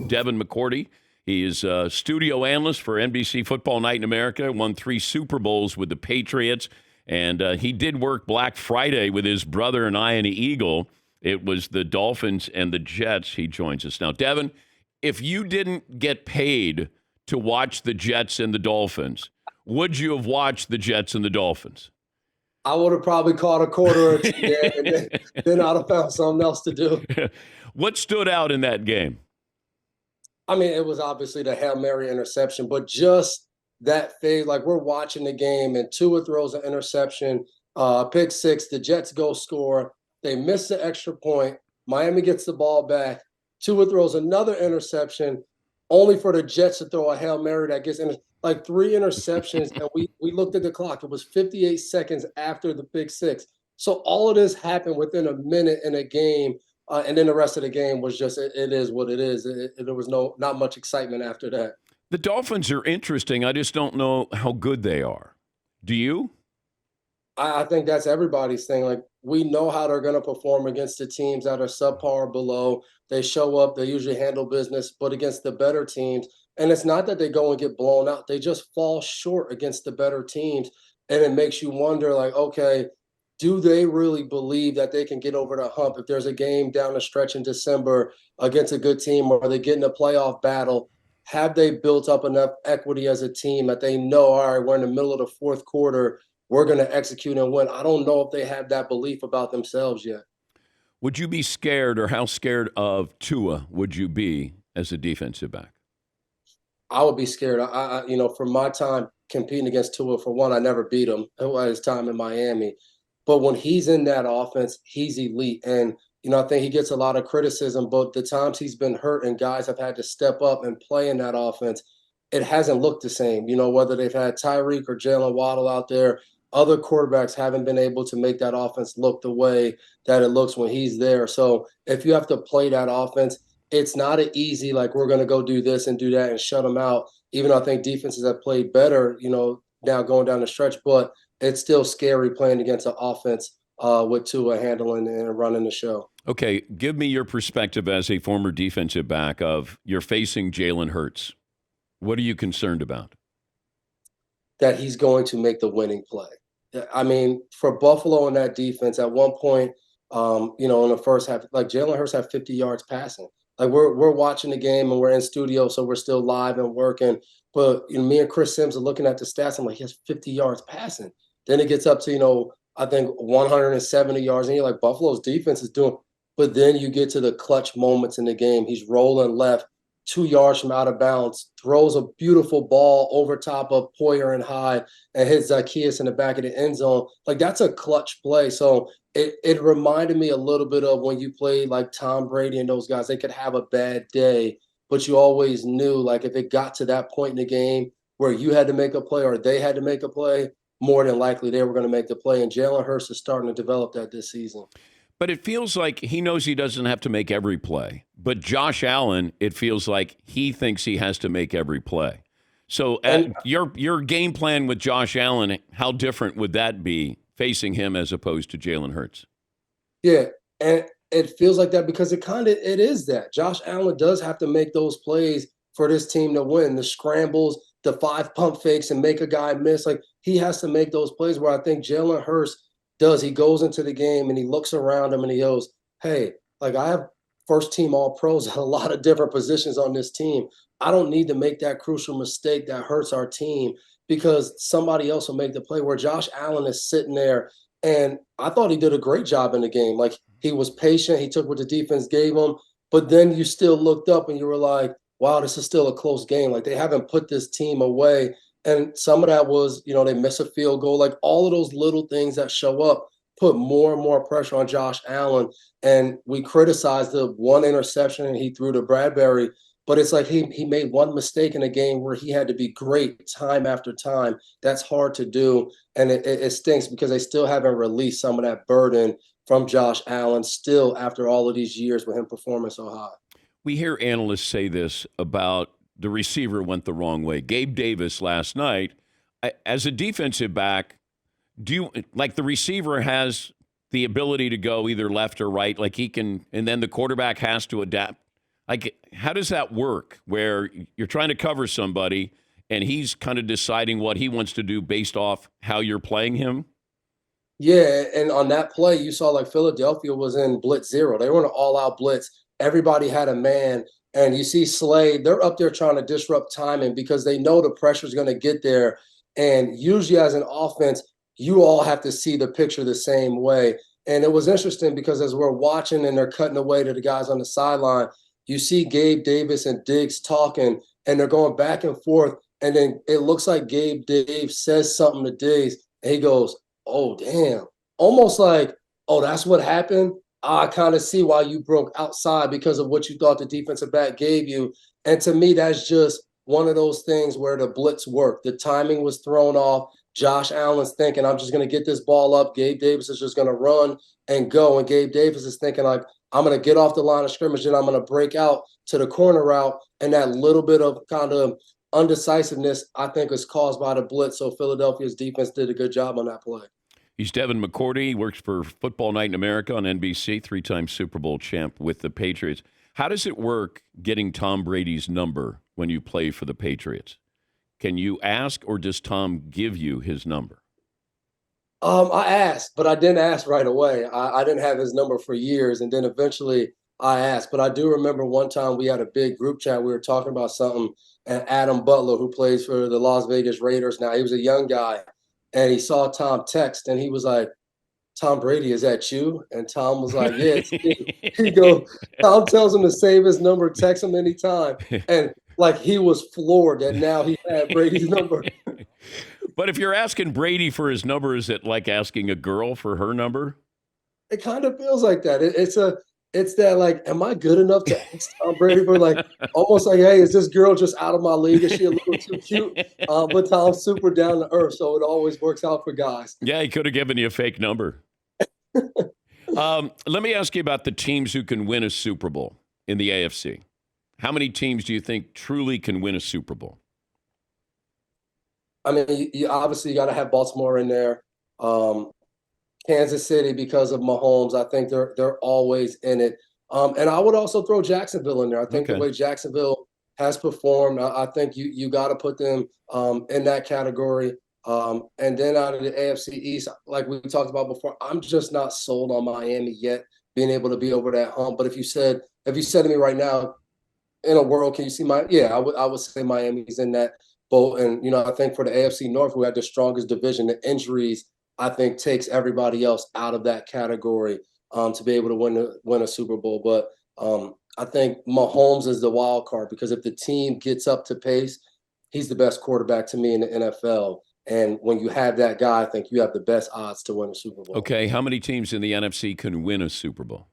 Devin McCourty. He is a studio analyst for NBC Football Night in America, won 3 Super Bowls with the Patriots, and he did work Black Friday with his brother and I and the Eagle. It was the Dolphins and the Jets. He joins us now. Devin, if you didn't get paid to watch the Jets and the Dolphins, would you have watched the Jets and the Dolphins? I would have probably caught a quarter or two there, and then I'd have found something else to do. What stood out in that game? I mean, it was obviously the Hail Mary interception, but just that phase, like we're watching the game and Tua throws an interception, pick six, the Jets go score. They miss the extra point. Miami gets the ball back. Tua throws another interception, only for the Jets to throw a Hail Mary that gets like 3 interceptions. And we looked at the clock. It was 58 seconds after the pick six. So all of this happened within a minute in a game. And then the rest of the game was just, it is what it is. There was not much excitement after that. The Dolphins are interesting. I just don't know how good they are. Do you? I think that's everybody's thing. Like, we know how they're going to perform against the teams that are subpar or below. They show up, they usually handle business, but against the better teams. And it's not that they go and get blown out. They just fall short against the better teams. And it makes you wonder, like, okay, do they really believe that they can get over the hump? If there's a game down the stretch in December against a good team, or they get in a playoff battle, have they built up enough equity as a team that they know, all right, we're in the middle of the fourth quarter, we're going to execute and win? I don't know if they have that belief about themselves yet. Would you be scared, or how scared of Tua would you be as a defensive back? I would be scared. From my time competing against Tua, for one, I never beat him at his time in Miami. But when he's in that offense, he's elite. And, I think he gets a lot of criticism, but the times he's been hurt and guys have had to step up and play in that offense, it hasn't looked the same. Whether they've had Tyreek or Jalen Waddle out there, other quarterbacks haven't been able to make that offense look the way that it looks when he's there. So if you have to play that offense, it's not an easy, like, we're going to go do this and do that and shut them out, even though I think defenses have played better, now going down the stretch. But it's still scary playing against an offense with Tua handling and running the show. Okay, give me your perspective as a former defensive back of you're facing Jalen Hurts. What are you concerned about? That he's going to make the winning play. I mean, for Buffalo in that defense, at one point, in the first half, like, Jalen Hurts had 50 yards passing. Like, we're watching the game and we're in studio, so we're still live and working. But me and Chris Sims are looking at the stats. I'm like, he has 50 yards passing. Then it gets up to, I think 170 yards. And you're like, Buffalo's defense is doing. But then you get to the clutch moments in the game. He's rolling left, 2 yards from out of bounds, throws a beautiful ball over top of Poyer and Hyde, and hits Zacchaeus in the back of the end zone. Like, that's a clutch play. So it reminded me a little bit of when you played like Tom Brady and those guys. They could have a bad day, but you always knew, like, if it got to that point in the game where you had to make a play or they had to make a play, more than likely they were going to make the play. And Jalen Hurts is starting to develop that this season. But it feels like he knows he doesn't have to make every play. But Josh Allen, it feels like he thinks he has to make every play. So your game plan with Josh Allen, how different would that be facing him as opposed to Jalen Hurts? Yeah, and it feels like that because it is that. Josh Allen does have to make those plays for this team to win. The scrambles, the 5 pump fakes and make a guy miss. Like, he has to make those plays where I think Jalen Hurts does. He goes into the game and he looks around him and he goes, hey, like, I have first team all pros at a lot of different positions on this team. I don't need to make that crucial mistake that hurts our team because somebody else will make the play. Where Josh Allen is sitting there, and I thought he did a great job in the game. Like, he was patient. He took what the defense gave him, but then you still looked up and you were like, wow, this is still a close game. Like, they haven't put this team away. And some of that was, they miss a field goal. Like, all of those little things that show up put more and more pressure on Josh Allen. And we criticized the one interception he threw to Bradbury, but it's like he made one mistake in a game where he had to be great time after time. That's hard to do. And it stinks because they still haven't released some of that burden from Josh Allen still after all of these years with him performing so high. We hear analysts say this about the receiver went the wrong way. Gabe Davis last night, as a defensive back, do you like the receiver has the ability to go either left or right, like he can, and then the quarterback has to adapt? Like, how does that work where you're trying to cover somebody and he's kind of deciding what he wants to do based off how you're playing him? Yeah, and on that play, you saw like Philadelphia was in blitz zero. They were in an all-out blitz. Everybody had a man, and you see Slade. They're up there trying to disrupt timing because they know the pressure's going to get there. And usually, as an offense, you all have to see the picture the same way. And it was interesting because as we're watching and they're cutting away to the guys on the sideline, you see Gabe Davis and Diggs talking, and they're going back and forth. And then it looks like Gabe Dave says something to Diggs, and he goes, "Oh, damn." Almost like, "Oh, that's what happened. I kind of see why you broke outside because of what you thought the defensive back gave you." And to me, that's just one of those things where the blitz worked. The timing was thrown off. Josh Allen's thinking, "I'm just going to get this ball up." Gabe Davis is just going to run and go. And Gabe Davis is thinking, like, "I'm going to get off the line of scrimmage and I'm going to break out to the corner route." And that little bit of kind of undecisiveness, I think, is caused by the blitz. So Philadelphia's defense did a good job on that play. He's Devin McCourty. He works for Football Night in America on NBC, three-time Super Bowl champ with the Patriots. How does it work getting Tom Brady's number when you play for the Patriots? Can you ask, or does Tom give you his number? I asked, but I didn't ask right away. I didn't have his number for years, and then eventually I asked. But I do remember one time we had a big group chat. We were talking about something, and Adam Butler, who plays for the Las Vegas Raiders now, he was a young guy, and he saw Tom text, and he was like, "Tom Brady, is that you?" And Tom was like, "Yeah, it's me." He goes, Tom tells him to save his number, text him anytime, and like he was floored that now he had Brady's number. But if you're asking Brady for his number, is it like asking a girl for her number? It kind of feels like that. It's that like, am I good enough to ask Tom Brady for like almost like, hey, is this girl just out of my league? Is she a little too cute? But Tom's super down to earth, so it always works out for guys. Yeah, he could have given you a fake number. Let me ask you about the teams who can win a Super Bowl in the AFC. How many teams do you think truly can win a Super Bowl? I mean, you obviously got to have Baltimore in there. Um, Kansas City because of Mahomes. I think they're always in it. And I would also throw Jacksonville in there. I think the Okay. way Jacksonville has performed, I think you got to put them in that category. And then out of the AFC East, like we talked about before, I'm just not sold on Miami yet being able to be over that hump. But if you said to me right now, in a world, can you see my? Yeah, I would say Miami's in that boat. And I think for the AFC North, who had the strongest division, the injuries I think takes everybody else out of that category to be able to win a Super Bowl. But I think Mahomes is the wild card because if the team gets up to pace, he's the best quarterback to me in the NFL. And when you have that guy, I think you have the best odds to win a Super Bowl. Okay, how many teams in the NFC can win a Super Bowl?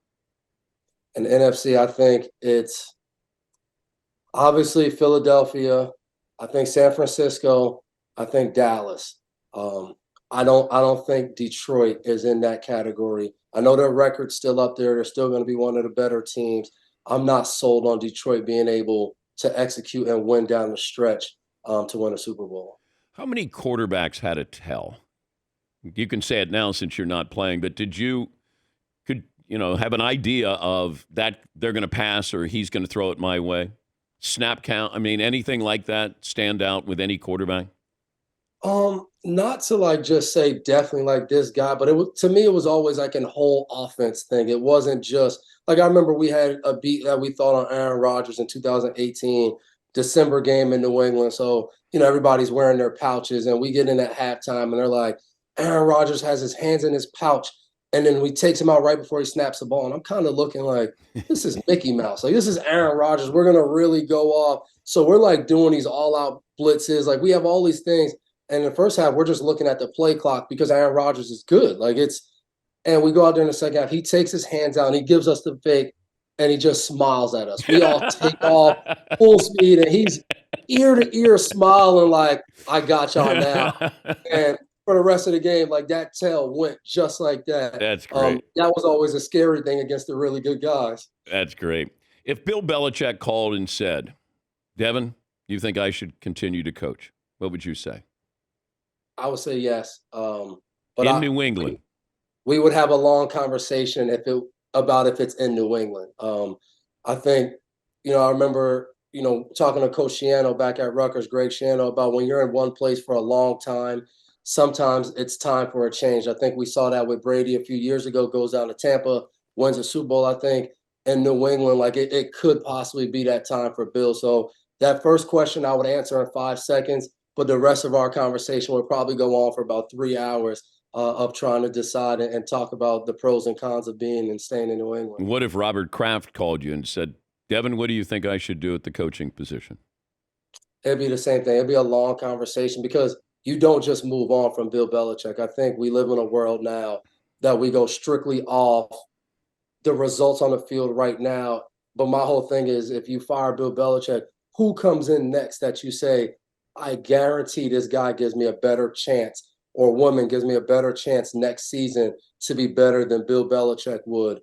In the NFC, I think it's obviously Philadelphia. I think San Francisco. I think Dallas. I don't think Detroit is in that category. I know their record's still up there. They're still going to be one of the better teams. I'm not sold on Detroit being able to execute and win down the stretch to win a Super Bowl. How many quarterbacks had a tell? You can say it now since you're not playing, but could have an idea of that they're going to pass or he's going to throw it my way? Snap count, I mean, anything like that stand out with any quarterback? Not to like just say definitely like this guy, but to me it was always like a whole offense thing. It wasn't just like I remember we had a beat that we thought on Aaron Rodgers in 2018 December game in New England. So, everybody's wearing their pouches and we get in at halftime and they're like, Aaron Rodgers has his hands in his pouch. And then we takes him out right before he snaps the ball. And I'm kind of looking like, this is Mickey Mouse. Like, this is Aaron Rodgers. We're going to really go off. So we're like doing these all out blitzes. Like we have all these things. And in the first half, we're just looking at the play clock because Aaron Rodgers is good. And we go out there in the second half. He takes his hands out and he gives us the fake and he just smiles at us. We all take off full speed and he's ear to ear smiling like, I got y'all now. And for the rest of the game, like that tail went just like that. That's great. That was always a scary thing against the really good guys. That's great. If Bill Belichick called and said, Devin, you think I should continue to coach? What would you say? I would say yes. But in New England. We would have a long conversation about if it's in New England. I think, I remember, talking to Coach Shiano back at Rutgers, Greg Shiano, about when you're in one place for a long time, sometimes it's time for a change. I think we saw that with Brady a few years ago, goes down to Tampa, wins a Super Bowl, I think, in New England. Like it could possibly be that time for Bill. So that first question I would answer in 5 seconds, but the rest of our conversation would probably go on for about 3 hours of trying to decide and talk about the pros and cons of being and staying in New England. What if Robert Kraft called you and said, Devin, what do you think I should do at the coaching position? It'd be the same thing. It'd be a long conversation because you don't just move on from Bill Belichick. I think we live in a world now that we go strictly off the results on the field right now. But my whole thing is, if you fire Bill Belichick, who comes in next that you say, I guarantee this guy gives me a better chance, or woman gives me a better chance next season to be better than Bill Belichick would?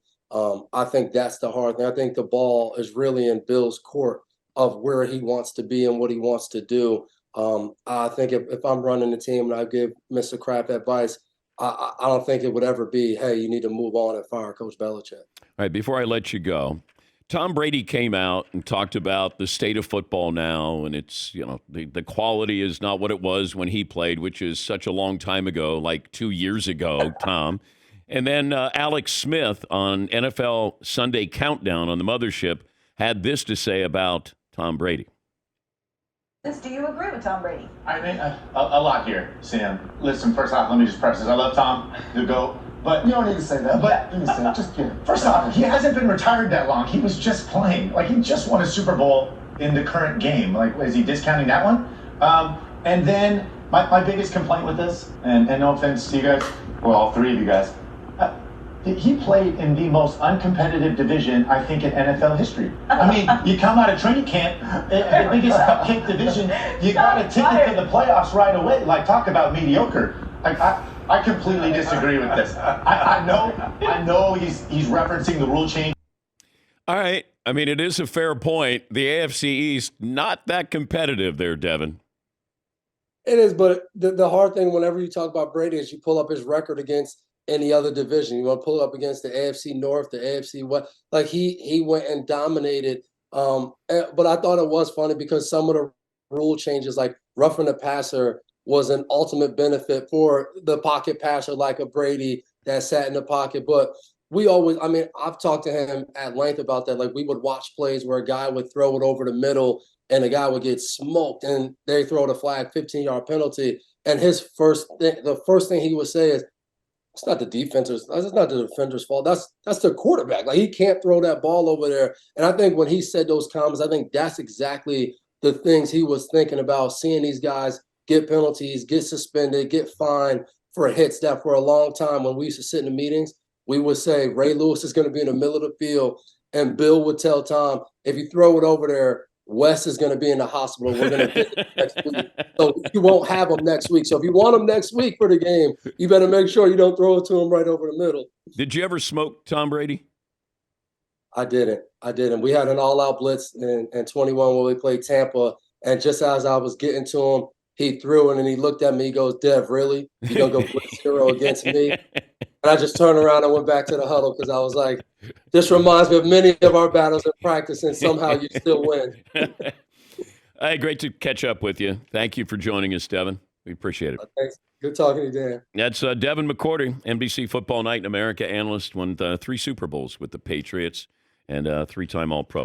I think that's the hard thing. I think the ball is really in Bill's court of where he wants to be and what he wants to do. I think if I'm running the team and I give Mr. Kraft advice, I don't think it would ever be, hey, you need to move on and fire Coach Belichick. All right, before I let you go, Tom Brady came out and talked about the state of football now, and it's, the quality is not what it was when he played, which is such a long time ago, like 2 years ago, Tom. And then Alex Smith on NFL Sunday Countdown on the Mothership had this to say about Tom Brady. Do you agree with Tom Brady? I think a lot here, Sam. Listen, first off, let me just preface this. I love Tom, the GOAT. But you don't need to say that. But you need to say it. Just kidding. First off, he hasn't been retired that long. He was just playing. Like, he just won a Super Bowl in the current game. Like, is he discounting that one? And then my biggest complaint with this, and no offense to you guys, well, all three of you guys, he played in the most uncompetitive division, I think, in NFL history. I mean, you come out of training camp, the biggest cupcake division, you got a ticket to the playoffs right away. Like, talk about mediocre. Like, I completely disagree with this. I know he's referencing the rule change. All right. I mean, it is a fair point. The AFC East, not that competitive there, Devin. It is, but the hard thing whenever you talk about Brady is you pull up his record against any other division. You want to pull it up against the AFC North, the AFC West. Like he went and dominated. But I thought it was funny because some of the rule changes, like roughing the passer, was an ultimate benefit for the pocket passer like a Brady that sat in the pocket. But I've talked to him at length about that. Like, we would watch plays where a guy would throw it over the middle and a guy would get smoked and they throw the flag, 15-yard penalty. And the first thing he would say is, it's not the defender's. That's not the defender's fault. That's the quarterback. Like, he can't throw that ball over there. And I think when he said those comments, I think that's exactly the things he was thinking about, seeing these guys get penalties, get suspended, get fined for hits that for a long time when we used to sit in the meetings, we would say Ray Lewis is going to be in the middle of the field, and Bill would tell Tom, if you throw it over there, Wes is going to be in the hospital. We're going to visit next week. So you won't have him next week. So if you want him next week for the game, you better make sure you don't throw it to him right over the middle. Did you ever smoke Tom Brady? I didn't. We had an all-out blitz in 21 when we played Tampa, and just as I was getting to him, he threw it, and he looked at me. He goes, Dev, really? You going to go blitz zero against me? And I just turned around and went back to the huddle because I was like, this reminds me of many of our battles in practice, and somehow you still win. Hey, great to catch up with you. Thank you for joining us, Devin. We appreciate it. Thanks. Good talking to you, Dan. That's Devin McCourty, NBC Football Night in America analyst, won 3 Super Bowls with the Patriots and 3-time All-Pro.